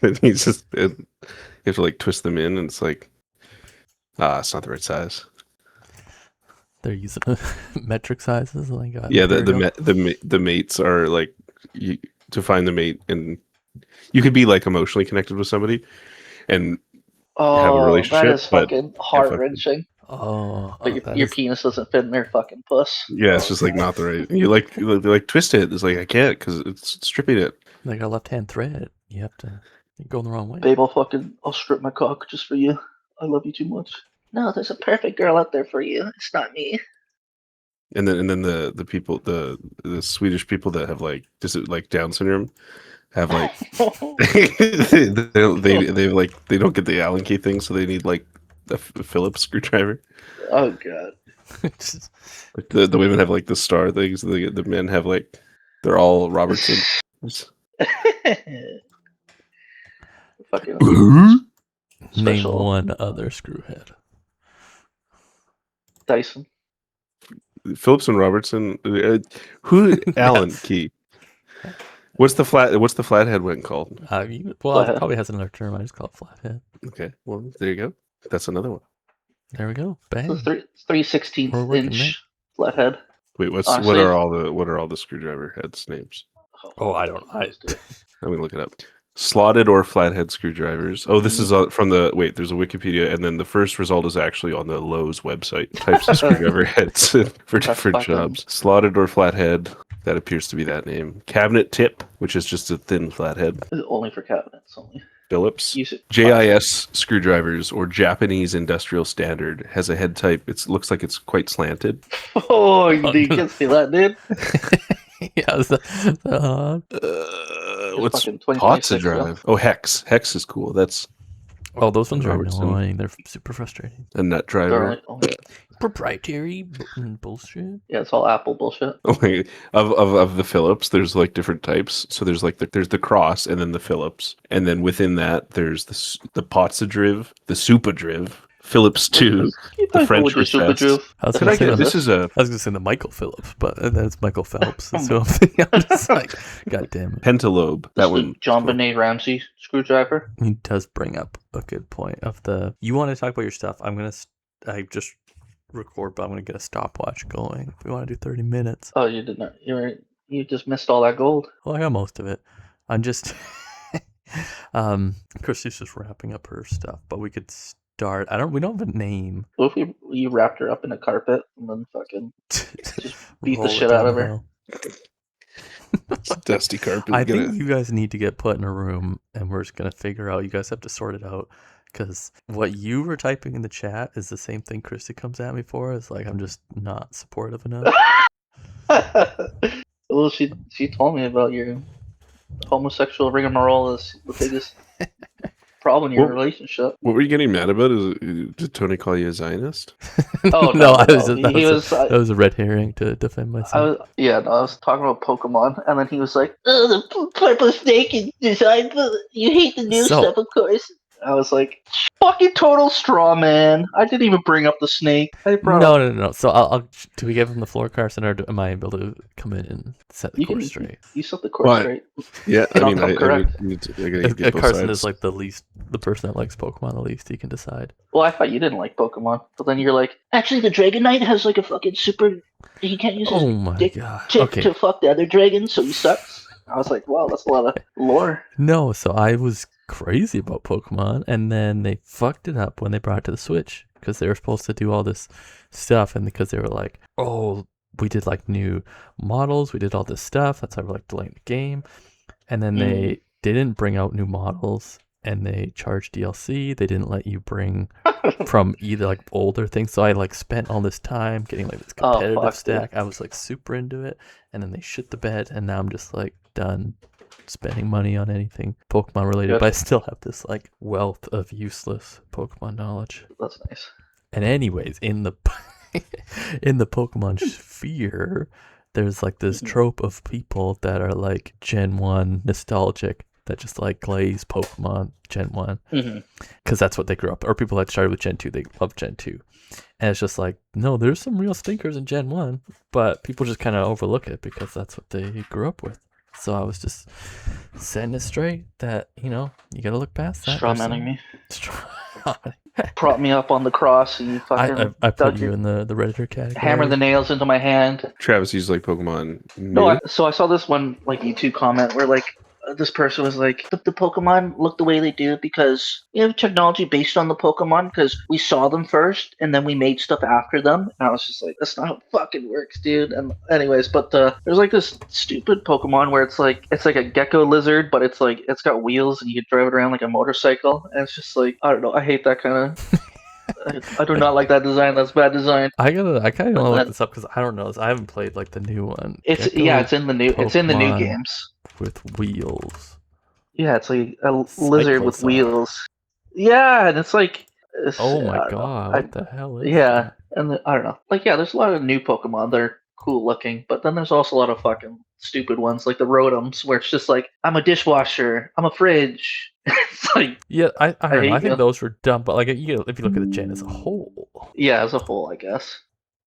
And he's just you have to like twist them in, and it's like, it's not the right size. They're using metric sizes like Yeah, Imperial. the mates are like to find the mate, and you could be like emotionally connected with somebody and have a Oh, that relationship, is but fucking yeah, heart wrenching. But That your is penis doesn't fit in their fucking puss. yeah, it's just like not the right. You like twist it. It's like I can't because it's stripping it. like a left hand thread. You have to go the wrong way. Babe, I'll strip my cock just for you. I love you too much. No, there's a perfect girl out there for you. It's not me. And then the people the Swedish people that have like Down syndrome have like they like they don't get the Allen key thing, so they need like a Phillips screwdriver. Oh god. Like the women have like the star things. The men have like they're all Robertson. Fucking Name special. one other screwhead. Dyson. Phillips and Robertson. Who Allen key? What's the flathead one called? It Flathead. probably has another term. I just call it flathead. Okay, well there you go. That's another one. There we go. Bang. So 3/16 We're working inch flathead. Wait, what Honestly- are all the screwdriver heads names? Oh, I don't. Let me look it up. Slotted or flathead screwdrivers. Oh, this is from the there's a Wikipedia, and then the first result is actually on the Lowe's website. Types of screwdriver heads for different jobs. Slotted or flathead. That appears to be that name. Cabinet tip, which is just a thin flathead. Only for cabinets. Only. Phillips. Use it. JIS screwdrivers or Japanese Industrial Standard has a head type. It looks like it's quite slanted. Oh, you can see that, dude. Yeah. What's fucking Potts 2026 drive? Oh, Hex. Hex is cool. That's those ones are Robertson. annoying. They're super frustrating. a nut driver. Proprietary bullshit. Yeah, it's all Apple bullshit. Okay. Of the Phillips, there's like different types. So there's like there's the Cross, and then the Phillips, and then within that there's the Potsadriv, the Supadriv, Phillips 2, the French recess. I was Could I gonna say get this is a I was gonna say the Michael Phillips, but that's Michael Phelps. So I'm thinking, I'm just like, God damn it. Pentalobe. That one. John Benet Ramsey screwdriver. He does bring up a good point of the. You want to talk about your stuff? I just record, but I'm gonna get a stopwatch going. If we want to do 30 minutes. Oh, you did not. You just missed all that gold. Well, I got most of it. I'm just. Christy's just wrapping up her stuff, but we could start. We don't have a name. What if you wrapped her up in a carpet and then fucking just beat the Roll it shit out of her? downhill. dusty carpet. I think you guys need to get put in a room and we're just going to figure out. You guys have to sort it out because what you were typing in the chat is the same thing Christy comes at me for. It's like, I'm just not supportive enough. Well, she told me about your homosexual rigmarole is the biggest problem in your relationship. What were you getting mad about? Did Tony call you a Zionist? Oh, no, that was a red herring to defend myself. I was talking about Pokemon, and then he was like, "Oh, the purple snake is designed, but you hate the new stuff, of course." I was like, "Fucking total straw man! I didn't even bring up the snake. No. So I'll. Do we give him the floor, Carson, or am I able to come in and set the course straight? You set the course straight. Yeah, I mean, correct. Carson is like the person that likes Pokemon the least. He can decide. Well, I thought you didn't like Pokemon, but then you're like, actually, the Dragonite has like a fucking super. He can't use his dick to fuck the other dragon, so he sucks. I was like, wow, that's a lot of lore. No, so I was crazy about Pokemon, and then they fucked it up when they brought it to the Switch because they were supposed to do all this stuff, and because they were like, oh, we did like new models, we did all this stuff, that's how we're like delaying the game, and then they didn't bring out new models, and they charged DLC. They didn't let you bring from either like older things, so I like spent all this time getting like this competitive stack. I was like super into it, and then they shit the bed, and now I'm just like done spending money on anything Pokemon related, but I still have this like wealth of useless Pokemon knowledge. That's nice. And anyways, in the in the Pokemon sphere, there's like this trope of people that are like Gen 1 nostalgic that just like glaze Pokemon Gen 1 because that's what they grew up, or people that started with Gen 2, they love Gen 2. And it's just like, no, there's some real stinkers in Gen 1, but people just kind of overlook it because that's what they grew up with. So I was just setting it straight that, you gotta look past that. Straw manning me. Straw- Prop me up on the cross and you fucking I put dug you your- in the Redditor category. hammer the nails into my hand. Travis used like Pokemon. No, so I saw this one like YouTube comment where like this person was like, the Pokemon look the way they do because we have technology based on the Pokemon because we saw them first and then we made stuff after them. And I was just like, that's not how it fucking works, dude. And anyways, but there's like this stupid Pokemon where it's like a gecko lizard, but it's like it's got wheels and you can drive it around like a motorcycle. And it's just like, I don't know, I hate that kind of. I do not like that design. That's bad design. I kind of want to look this up because I don't know this. I haven't played like the new one. It's in the new Pokemon games with wheels. Yeah, it's like a lizard with Cyclops. wheels. Yeah, and it's like. Oh my I don't know. god! What the hell is Yeah, that? and I don't know. Like, yeah, there's a lot of new Pokemon that are cool looking, but then there's also a lot of fucking stupid ones like the Rotoms, where it's just like, I'm a dishwasher, I'm a fridge. It's like, Yeah, I don't know. hate I think you. those were dumb, but like if you look at the gen as a whole, yeah, as a whole, I guess,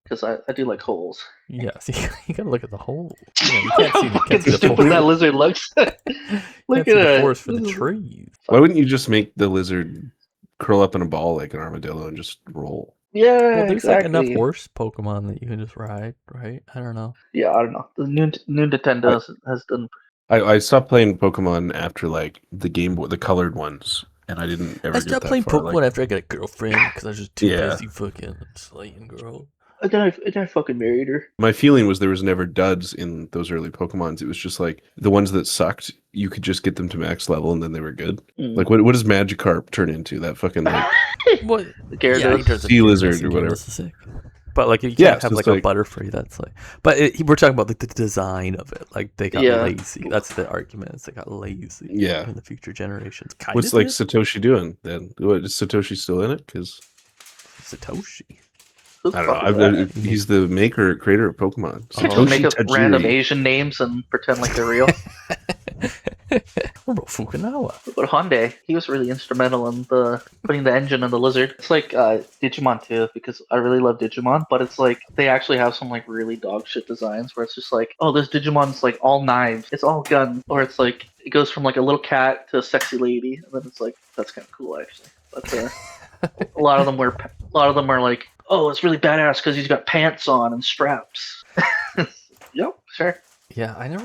because I do like holes. yeah, see, you gotta look at the whole. You can't see, Fucking the stupid forest. that lizard looks. Look Can't at see the it. forest for the trees. Why wouldn't you just make the lizard curl up in a ball like an armadillo and just roll? Yeah, Well, there's exactly. like enough horse Pokemon that you can just ride, right? I don't know. Yeah, I don't know. The new Nintendo has done. I stopped playing Pokemon after like the Game Boy, the colored ones, and I didn't ever. I get stopped that playing far. Pokemon Like, after I got a girlfriend because I was just too Yeah. busy fucking slaying girls. And then I fucking married her. my feeling was there was never duds in those early Pokemons. It was just like the ones that sucked. You could just get them to max level and then they were good. Mm. Like what does Magikarp turn into? That fucking like What? Gyarados. Yeah, he turns Sea into lizard Gyarados, or whatever. Gyarados is sick. But like you can't Yeah, have so like it's a like- Butterfree. That's like, but we're talking about like the design of it. Like they got Yeah. lazy. That's the argument. It's they got lazy. Yeah. In the future generations. Kind what's of like Satoshi doing then? What, is Satoshi still in it? Because Satoshi. Who the I fuck is don't know. that? He's the creator of Pokemon. You can just make up Tajiri. random Asian names and pretend like they're real. What about Fukunawa? But Hyundai, he was really instrumental in putting the engine in the lizard. It's like Digimon too, because I really love Digimon, but it's like they actually have some like really dog shit designs where it's just like, oh, this Digimon's like all knives, it's all guns, or it's like it goes from like a little cat to a sexy lady, and then it's like that's kind of cool actually. But a lot of them are like, oh, it's really badass because he's got pants on and straps. Yep, sure. Yeah, I don't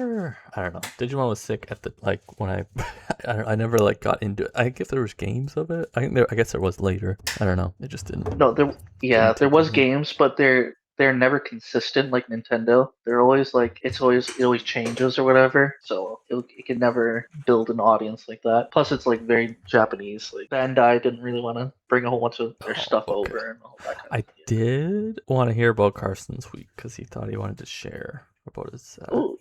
know. Digimon was sick at the like when I never like got into it. I guess there was games of it. I guess there was later. I don't know. It just didn't. No, there was games, but they're never consistent like Nintendo. They're always like it always changes or whatever. So it can never build an audience like that. Plus, it's like very Japanese. Like Bandai didn't really want to bring a whole bunch of their stuff okay. over and all that kind I of thing. did want to hear about Carson's week because he thought he wanted to share about his. Ooh,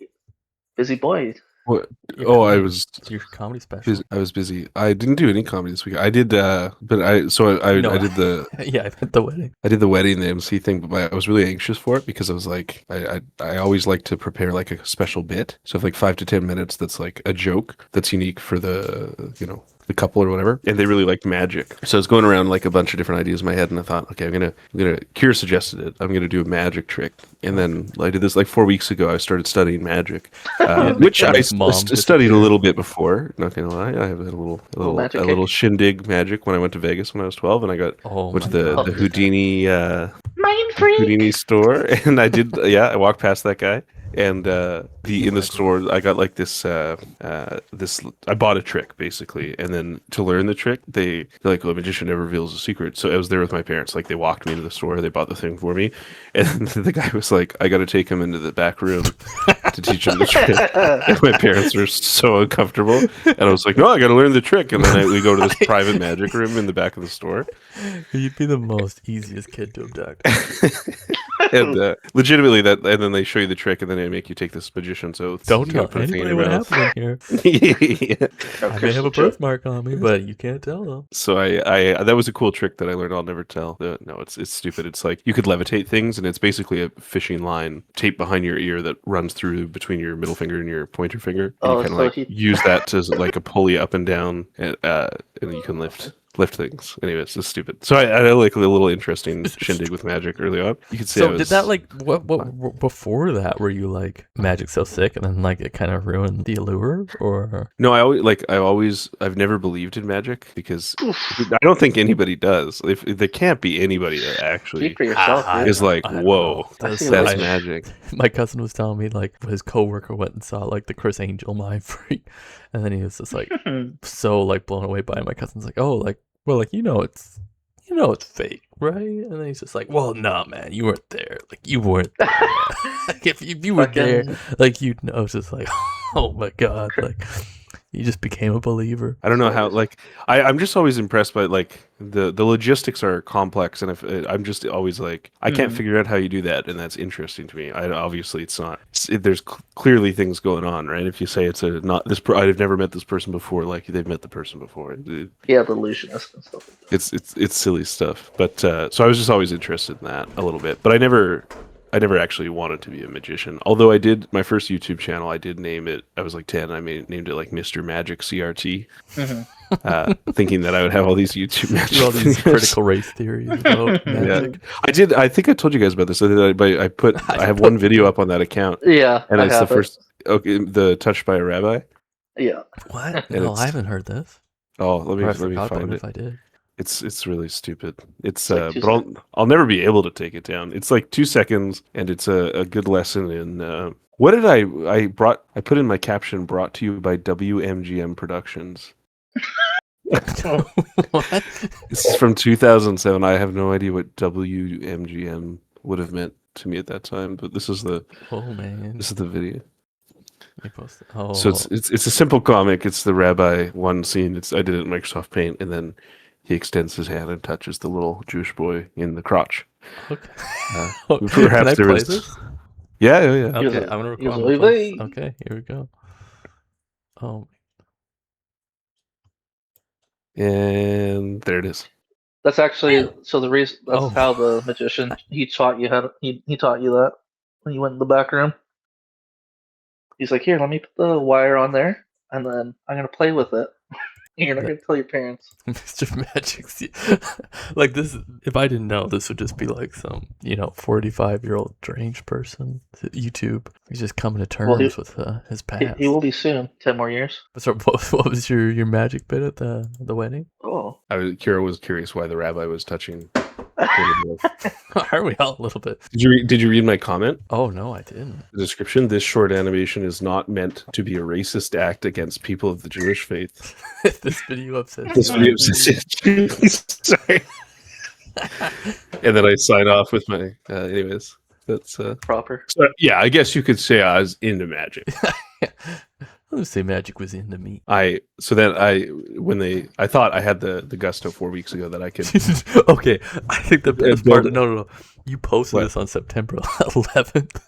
busy boy. What? your Oh, I comedy- was your comedy special. I was busy. I didn't do any comedy this week. I did, but I No. did the Yeah, I meant the wedding. I did the wedding, the MC thing, but I was really anxious for it because I was like, I always like to prepare like a special bit. So if like 5 to 10 minutes, that's like a joke that's unique for the couple or whatever. And they really liked magic. So I was going around like a bunch of different ideas in my head, and I thought, okay, I'm gonna Kira suggested it. I'm gonna do a magic trick. And then I did this like 4 weeks ago. I started studying magic, which I Mom studied a little bit before. Not gonna lie, I have a magic little shindig magic when I went to Vegas when I was 12, and I went Oh to my the God. Houdini Mind freak. Houdini store, and I did. Yeah, I walked past that guy, and in the store, I got like this. I bought a trick basically, and then to learn the trick, they're like, "Oh, a magician never reveals a secret." So I was there with my parents. Like they walked me into the store, they bought the thing for me, and the guy was like, "I got to take him into the back room to teach him the trick." And my parents were so uncomfortable, and I was like, "No, I got to learn the trick." And then we go to this private magic room in the back of the store. You'd be the most easiest kid to abduct. And legitimately and then they show you the trick, and then they make you take this magician's oath. Don't You tell gotta put a thing in anybody your what mouth. happened in here. Yeah. I may have a birthmark on me, but you can't tell them. So I that was a cool trick that I learned. I'll never tell. No, it's stupid. It's like you could levitate things, and it's basically a fishing line taped behind your ear that runs through between your middle finger and your pointer finger. And Oh, you kind so of like use that to like a pulley up and down, and you can lift. lift things. Anyways, it's stupid. So I had like a little interesting shindig with magic early on. You could say. So did that like what before that? Were you like magic's so sick, and then like it kind of ruined the allure, or No, I've never believed in magic because I don't think anybody does. If there can't be anybody that actually Speak for yourself, dude. is like, I don't whoa, know. I see that's like- magic. My cousin was telling me like his coworker went and saw like the Chris Angel Mind Freak, and then he was just like so like blown away by it. My cousin's like, oh, like well, like it's fake, right? And then he's just like, well, nah, man, you weren't there. Like you weren't there. Like if you were there, Fucking- like you'd know. It's just like, oh my god, like you just became a believer. I don't know how. Like I'm just always impressed by like the logistics are complex, and if I'm just always like I can't Mhm. figure out how you do that, and that's interesting to me. Obviously it's not. There's clearly things going on, right? If you say it's a not this, I've never met this person before. Like they've met the person before. Yeah, the illusionist and stuff. It's silly stuff. But so I was just always interested in that a little bit. But I never actually wanted to be a magician. Although I did my first YouTube channel, I did name it. I was like 10. I named it like Mr. Magic CRT, thinking that I would have all these YouTube magic. All these videos. critical race theories about magic. I did. I think I told you guys about this. I have one video up on that account, Yeah, and I it's the have it. first. Okay, the Touched by a Rabbi. Yeah. What? And No, it's- I haven't heard this. Oh, let Or I me forgot about find it it. if I did. It's really stupid. It's like 2 but I'll never be able to take it down. It's like 2 seconds, and it's a good lesson in. What did I put in my caption? Brought to you by WMGM Productions. What? This is from 2007. I have no idea what WMGM would have meant to me at that time, but this is the Oh man. video. You posted. Oh. So it's a simple comic. It's the rabbi one scene. I did it in Microsoft Paint, and then he extends his hand and touches the little Jewish boy in the crotch. Okay. Perhaps Can I there play was. this? Yeah. He was Okay, a- I'm gonna he was record. a I'm gonna Levi. post- Okay, here we go. Oh, And there it is. That's actually so the reason that's Oh. how the magician he taught you how to he taught you that when you went in the back room. He's like, here, let me put the wire on there, and then I'm gonna play with it. You're not gonna tell your parents. Mr. Magic. Like this, if I didn't know, this would just be like some 45-year-old deranged person. YouTube. He's just coming to terms Well, with his past. He will be soon. 10 more years. So what was your magic bit at the wedding? Oh, Kira was curious why the rabbi was touching. Are we all a little bit? Did you read my comment? Oh no, I didn't. The description: this short animation is not meant to be a racist act against people of the Jewish faith. This video upsets. This me. video sorry. And then I sign off with my anyways. That's proper. so, yeah, I guess you could say I was into magic. I would say magic was into me. I thought I had the gusto 4 weeks ago that I could Okay, I think the best build part. it. No. You posted What? this on September 11th.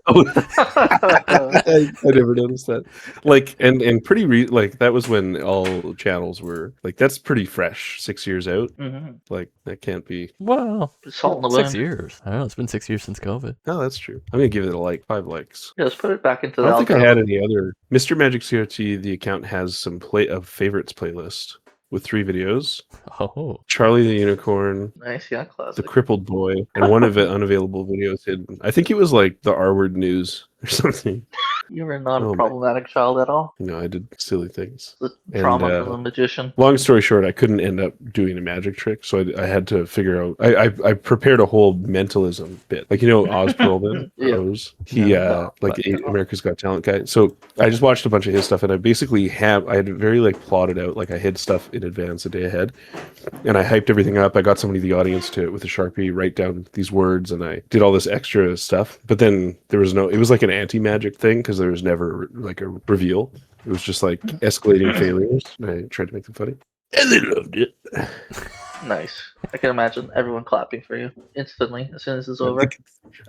I never noticed that. Like and pretty like that was when all channels were like that's pretty fresh. 6 years out. Mhm. Like that can't be. Wow, Salt in the 6 wound. years. I don't know. It's been 6 years since COVID. No, that's true. I'm gonna give it a like 5 likes. Yeah, let's put it back into I the don't think I algorithm. had any other. Mr. Magic CRT. The account has some favorites playlist with 3 videos: Oh, Charlie the Unicorn, Nice, yeah, the classic. Crippled Boy, and one of it unavailable videos hidden. I think it was like the R Word News or something. You were not Oh, a my- problematic child at all. I did silly things. The And, trauma of a magician. Long story short, I couldn't end up doing a magic trick, so I had to figure out. I prepared a whole mentalism bit, like Oz Perlman. Yeah. Oz. He No, like but- America's Got Talent guy. So I just watched a bunch of his stuff, and I basically I had very like plotted out, like I hid stuff in advance a day ahead, and I hyped everything up. I got somebody in the audience to with a Sharpie write down these words, and I did all this extra stuff. But then there was no. It was like an anti-magic thing because there was never like a reveal. It was just like escalating failures. And I tried to make them funny. And they loved it. Nice. I can imagine everyone clapping for you instantly as soon as it's over.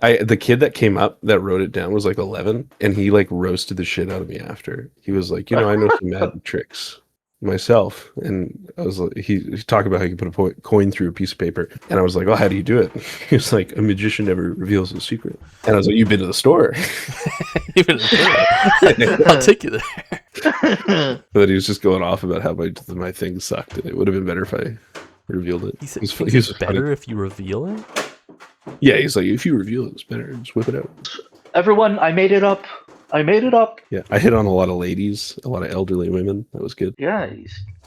The kid that came up that wrote it down was like 11, and he like roasted the shit out of me after. He was like, I know some magic tricks. myself, and I was like, he talked about how you can put a coin through a piece of paper, and I was like, "Oh, how do you do it?" He was like, "A magician never reveals his secret." And I was like, "You've been to the store." Even I'll take you there. But he was just going off about how my thing sucked, and it would have been better if I revealed it. He said He's it's better if you reveal it. Yeah, he's like, if you reveal it, it's better. Just whip it out. Everyone, I made it up. I made it up. Yeah, I hit on a lot of ladies, a lot of elderly women. That was good. Yeah,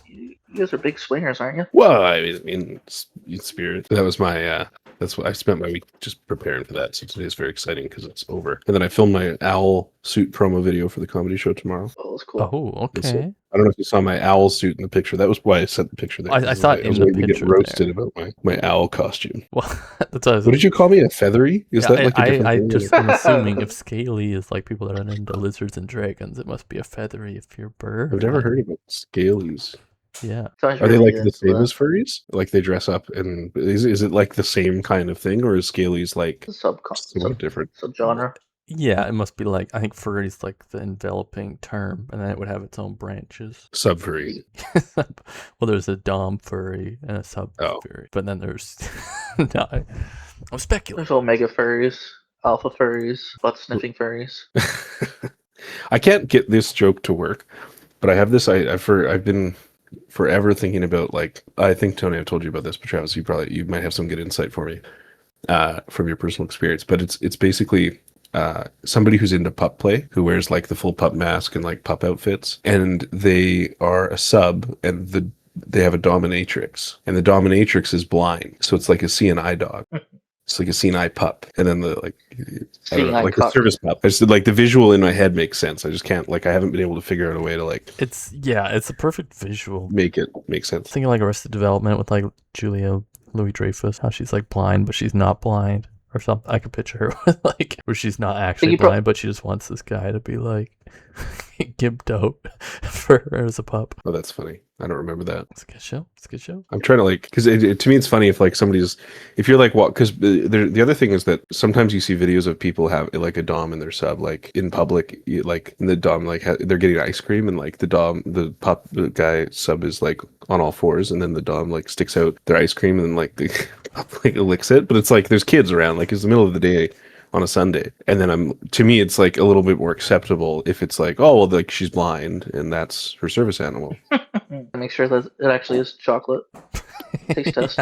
you guys are big swingers, aren't you? Well, I mean, in spirit. That was my. That's what I spent my week just preparing for that. So today is very exciting because it's over. And then I filmed my owl suit promo video for the comedy show tomorrow. Oh, that's cool. Oh, okay. I don't know if you saw my owl suit in the picture. That was why I sent the picture there. I saw it I in was the waiting to picture get roasted there. about my owl costume. Well, that's what I was. What did you call me? A feathery? Is Yeah, that like a different I thing? just am assuming if scaly is like people that are into lizards and dragons, it must be a feathery if you're a bird. I've never heard about scalies. Yeah. Sounds Are they really like the good, same but as furries? Like they dress up and is it like the same kind of thing, or is scalies like it's somewhat different? subgenre. Yeah, it must be like, I think furry is like the enveloping term, and then it would have its own branches. Sub furry. Well, there's a dom furry and a sub furry, but then there's no, I'm speculating. There's omega furries, alpha furries, butt sniffing furries. I can't get this joke to work, but I have this. I've been forever thinking about, like, I think Tony, I've told you about this, but Travis, you might have some good insight for me from your personal experience. But it's basically somebody who's into pup play, who wears like the full pup mask and like pup outfits, and they are a sub, and they have a dominatrix, and the dominatrix is blind, so it's like a CNI dog. It's like a CNI pup, and then the like a service pup. I just, like, the visual in my head makes sense. I just can't, like, I haven't been able to figure out a way to like. It's a perfect visual. Make it make sense. Thinking like Arrested Development with like Julia Louis-Dreyfus, how she's like blind but she's not blind, or something. I could picture her with like where she's not actually blind, but she just wants this guy to be like gimped out for her as a pup. Oh, that's funny. I don't remember that. It's a good show. It's a good show. I'm trying to, like, because to me it's funny if like if you're like, what? Because the other thing is that sometimes you see videos of people have like a dom in their sub, like in public, like in the dom, like they're getting ice cream, and like the guy sub is like on all fours, and then the dom like sticks out their ice cream, and then like the pup like licks it. But it's like there's kids around, like it's the middle of the day on a Sunday, and then to me it's like a little bit more acceptable if it's like, oh well, like she's blind and that's her service animal. Make sure that it actually is chocolate. Taste test.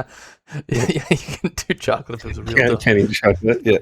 Yeah, you can do chocolate if it's a real Can't eat chocolate. Yeah.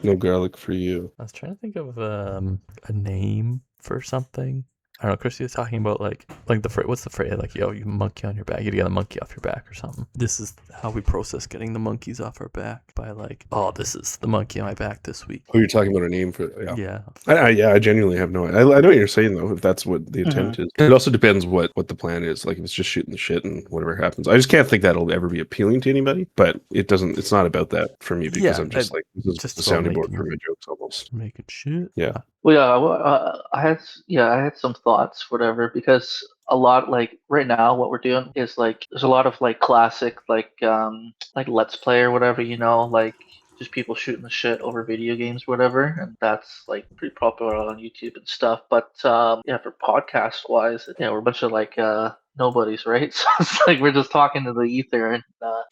No garlic for you. I was trying to think of a name for something. I don't know. Christy was talking about like the phrase. What's the phrase? Like, yo, you monkey on your back. You get a monkey off your back or something. This is how we process getting the monkeys off our back, by like, oh, this is the monkey on my back this week. Oh, you're talking about a name for Yeah. I genuinely have no idea. I know what you're saying though. If that's what the attempt is, it also depends what the plan is. Like if it's just shooting the shit and whatever happens, I just can't think that'll ever be appealing to anybody. But it doesn't. It's not about that for me, because I'm just like, this is just the sounding board for my jokes almost. Making shit. Yeah. Well, I had some thoughts, whatever, because a lot, like right now, what we're doing is like there's a lot of like classic like Let's Play or whatever, like just people shooting the shit over video games, whatever, and that's like pretty popular on YouTube and stuff. But for podcast wise, we're a bunch of like nobodies, right? So it's like we're just talking to the ether, and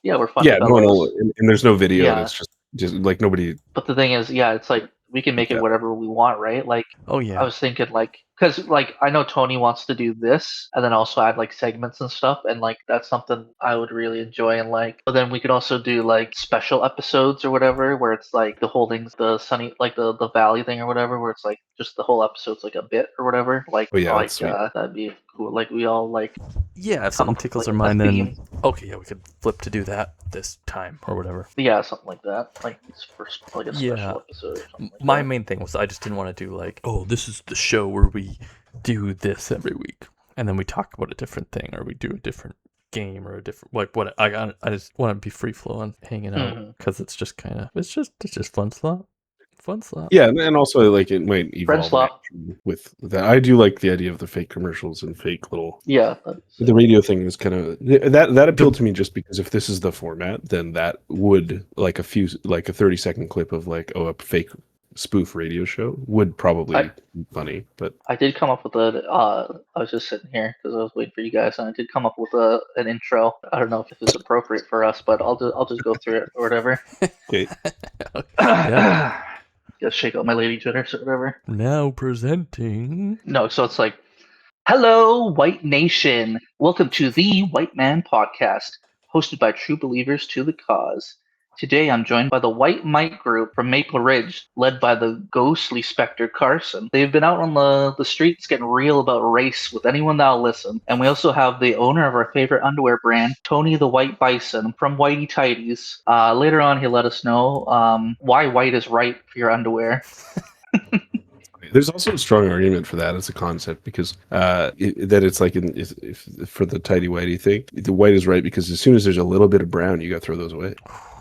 we're fun. Yeah, and there's no video. Yeah. And it's just like nobody. But the thing is, it's like we can make it whatever we want, right? Like, oh yeah, I was thinking like, because like I know Tony wants to do this, and then also add like segments and stuff, and like that's something I would really enjoy and like. But then we could also do like special episodes or whatever, where it's like the holdings, the sunny, like the valley thing or whatever, where it's like just the whole episode's like a bit or whatever. Like, that'd be cool. Like we all like. Yeah, if something tickles our mind, then okay, we could flip to do that this time or whatever. Yeah, something like that. Like it's first like a special episode or something like My main thing was I just didn't want to do like, oh, this is the show where we do this every week, and then we talk about a different thing, or we do a different game, or a different like what I just want to be free flowing, hanging out, because it's just kind of it's just fun slot. Yeah, and also like it might evolve with that. I do like the idea of the fake commercials and fake little. Yeah, the radio thing is kind of that appealed to me, just because if this is the format, then that would like a 30-second clip of like, oh, a fake spoof radio show would probably I- be funny. But I did come up with a. I was just sitting here because I was waiting for you guys, and I did come up with an intro. I don't know if it's appropriate for us, but I'll just go through it or whatever. okay, Yeah. Just shake out my lady jitters or whatever. Now presenting. No, so it's like, hello, White Nation. Welcome to the White Man Podcast, hosted by true believers to the cause. Today I'm joined by the White Might Group from Maple Ridge, led by the ghostly Spectre Carson. They've been out on the streets getting real about race with anyone that'll listen. And we also have the owner of our favorite underwear brand, Tony the White Bison from Whitey Tighties. Later on, he'll let us know why white is right for your underwear. there's also a strong argument for that as a concept because that it's like if for the tidy whitey thing, the white is right because as soon as there's a little bit of brown, you got to throw those away.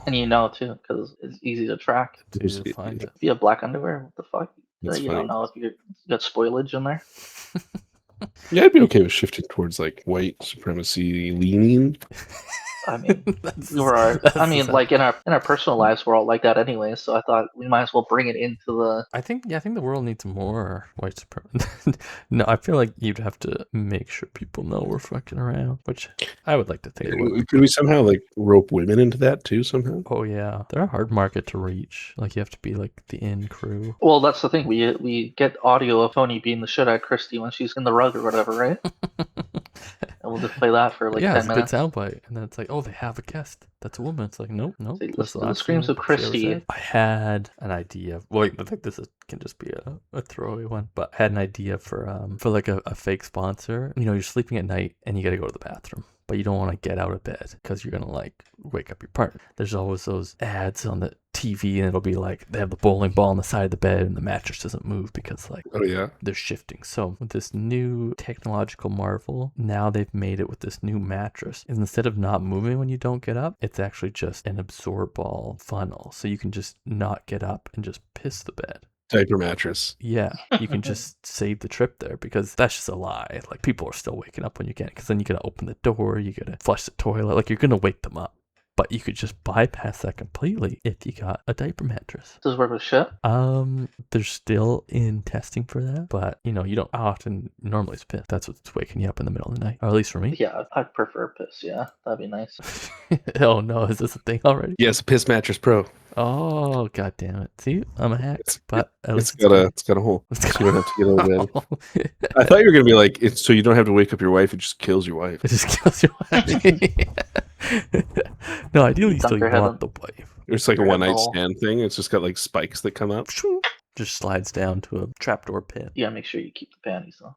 And you know, too, because it's easy to track. Easy to find it. If you have black underwear, what the fuck? That's You funny. don't know if you got spoilage in there. Yeah, I'd be okay with shifting towards like white supremacy leaning. I mean, That's- I mean, like in our personal lives, we're all like that anyway. So I thought we might as well bring it into the. I think the world needs more white supremacy. No, I feel like you'd have to make sure people know we're fucking around, which I would like to think. Could we somehow like rope women into that too somehow? Oh yeah, they're a hard market to reach. Like you have to be like the in crew. Well, that's the thing. We get audio of Tony being the shit out of Christy when she's in the rug or whatever, right? And we'll just play that for like yeah, 10 it's a good minutes. soundbite, and then it's like, oh, they have a guest. That's a woman. It's like, nope. See, That's listen to the last screams thing of she ever Christy. said. I had an idea. Wait, I think can just be a throwaway one. But I had an idea for like a fake sponsor. You know, you're sleeping at night and you got to go to the bathroom, but you don't want to get out of bed because you're gonna like wake up your partner. There's always those ads on the TV, and it'll be like they have the bowling ball on the side of the bed, and the mattress doesn't move because like Oh yeah. they're shifting. So with this new technological marvel, now they've made it with this new mattress. And instead of not moving when you don't get up, it's actually just an absorb ball funnel. So you can just not get up and just piss the bed. Diaper mattress. Yeah, you can just save the trip there because that's just a lie. Like people are still waking up when you get it because then you gotta open the door, you gotta flush the toilet. Like you're gonna wake them up. But you could just bypass that completely if you got a diaper mattress. Does it work with shit? They're still in testing for that, but you know, you don't often normally it's piss. That's what's waking you up in the middle of the night, or at least for me. Yeah, I'd prefer piss. Yeah, that'd be nice. Oh no, is this a thing already? Yes, Piss Mattress Pro. Oh god damn it! See, I'm a hack, but at It's least got a hole. it's So you don't have to get out of bed. bed. I thought you were gonna be like, it's so you don't have to wake up your wife. It just kills your wife. It just kills your wife. No, ideally, still you Dunk her want head the wife. It's like a You're one at the night hole. stand thing. It's just got like spikes that come up. Just slides down to a trapdoor pit. You gotta make sure you keep the panties though.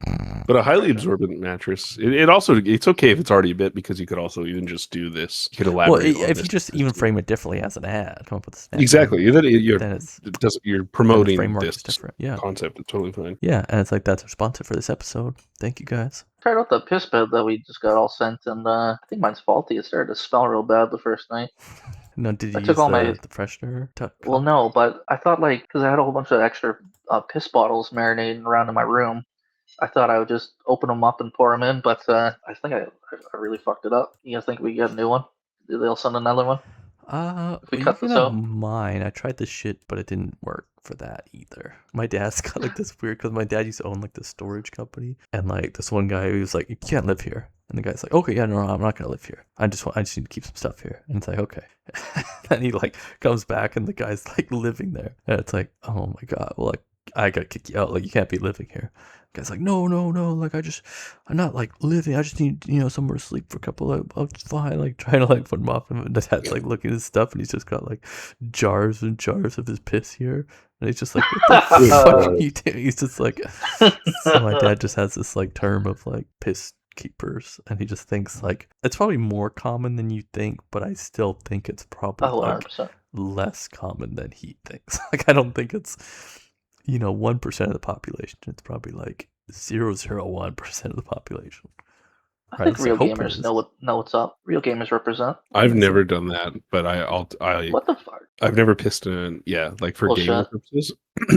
But a highly absorbent mattress. It also it's okay if it's already a bit because you could also even just do this. You could Well, elaborate. on if this. you just even frame it differently as an ad, come up with a snap exactly, ad, you're then it's you're then the promoting framework is this different. Yeah, concept. It's totally fine. yeah, and it's like that's our sponsor for this episode. Thank you guys. Tried out the piss bed that we just got all sent, and I think mine's faulty. It started to smell real bad the first night. No, did you I use took all my- the freshener? Well, no, but I thought like because I had a whole bunch of extra piss bottles marinating around in my room, I thought I would just open them up and pour them in. But I think I really fucked it up. You guys think we get a new one? They'll send another one. We You cut can this have out? mine. I tried this shit, but it didn't work for that either. My dad's got like this weird because my dad used to own like this storage company, and like this one guy who was like, "You can't live here," and the guy's like, "Okay, yeah, no, I'm not gonna live here. I just need to keep some stuff here." And it's like, okay. Then he like comes back, and the guy's like living there, and it's like, oh my god, well, like I gotta kick you out. Like you can't be living here. The guy's like, no, like I'm not like living. I just need somewhere to sleep for a couple of. I'm fine. Like trying to like put him off, and the dad's like looking at his stuff, and he's just got like jars and jars of his piss here, and he's just like, what the fuck are you doing? He's just like, so my dad just has this like term of like piss keepers, and he just thinks like it's probably more common than you think, but I still think it's probably Oh, like 100%. less common than he thinks. Like I don't think it's 1% of the population. It's probably like 0.01% of the population. I think Right, real so hope it gamers is. know what's up. Real gamers represent. I've never done that, but What the fuck? I've never pissed in like for Bullshit. gaming purposes.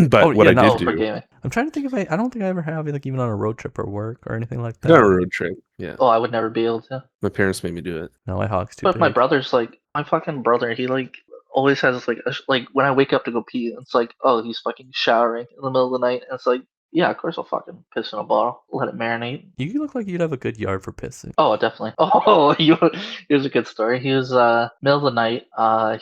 But Oh, what yeah, I no, did for do gaming. I'm trying to think if I don't think I ever have like even on a road trip or work or anything like that. not a road trip. Yeah, Oh, I would never be able to. my parents made me do it. No, my hog's too But big. my brother's like my fucking brother. He like always has like when I wake up to go pee, it's like, oh, he's fucking showering in the middle of the night, and it's like, yeah, of course I'll fucking piss in a bottle, let it marinate. You look like you'd have a good yard for pissing. Oh, definitely. Oh, here's a good story. He was middle of the night.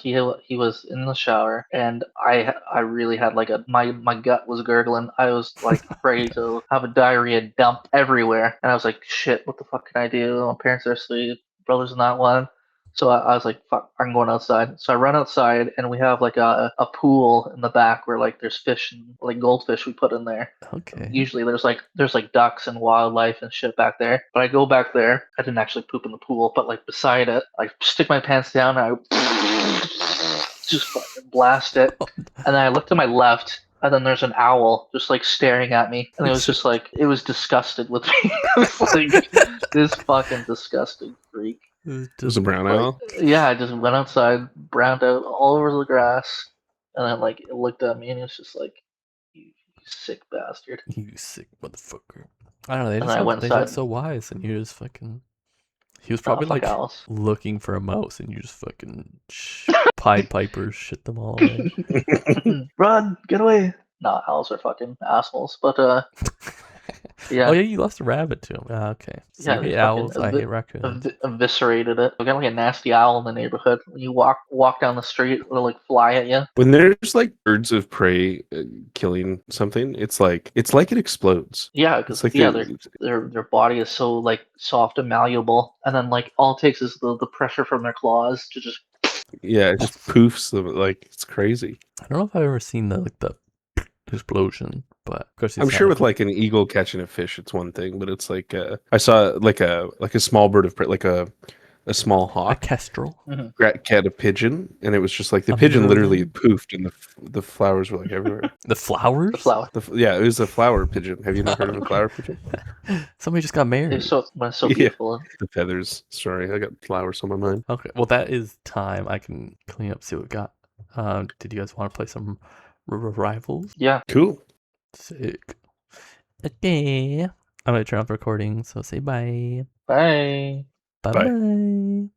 He was in the shower, and I really had like my gut was gurgling. I was like ready to have a diarrhea dump everywhere, and I was like, shit, what the fuck can I do? My parents are asleep, brother's not one. So I was like, fuck, I'm going outside. So I run outside, and we have like a pool in the back where like there's fish and like goldfish we put in there. Okay. Usually there's like ducks and wildlife and shit back there. But I go back there. I didn't actually poop in the pool, but like beside it, I stick my pants down and I just fucking blast it. And then I look to my left, and then there's an owl just like staring at me, and it was just like it was disgusted with me. It was like this fucking disgusting freak. It was a brown owl. Yeah, I just went outside, browned out all over the grass, and then like it looked at me and it was just like, you sick bastard. You sick motherfucker. I don't know. They And just I look, went they look inside. so wise, and you just fucking. He was Oh, probably fuck like owls. looking for a mouse, and you just fucking Pied Pipers shit them all away. Run, get away. No, owls are fucking assholes. But yeah. Oh yeah, you lost a rabbit to him. Ah, okay. So Yeah, you they hate fucking owls. I hate raccoons. eviscerated it. We got like a nasty owl in the neighborhood. When you walk down the street, it'll like fly at you. When there's like birds of prey killing something, it's like it explodes. Yeah, It's because like their body is so like soft and malleable, and then like all it takes is the pressure from their claws to just. yeah, it just poofs them. Like it's crazy. I don't know if I've ever seen the explosion, but of course I'm sure with like an eagle catching a fish, it's one thing, but it's like I saw like a small bird of prey, like a small a hawk kestrel. cat a pigeon, and it was just like the A pigeon literally merlin? poofed, and the flowers were like everywhere. The flowers. The flower. Yeah, it was a flower pigeon. Have you not heard of a flower pigeon? Somebody just got married. It's so Yeah. beautiful. The feathers. Sorry, I got flowers on my mind. Okay, well that is time. I can clean up, see what we got. Did you guys want to play some rivals? Yeah. Cool. Sick. Okay. I'm gonna turn off the recording, so say bye. Bye. Bye Bye. bye.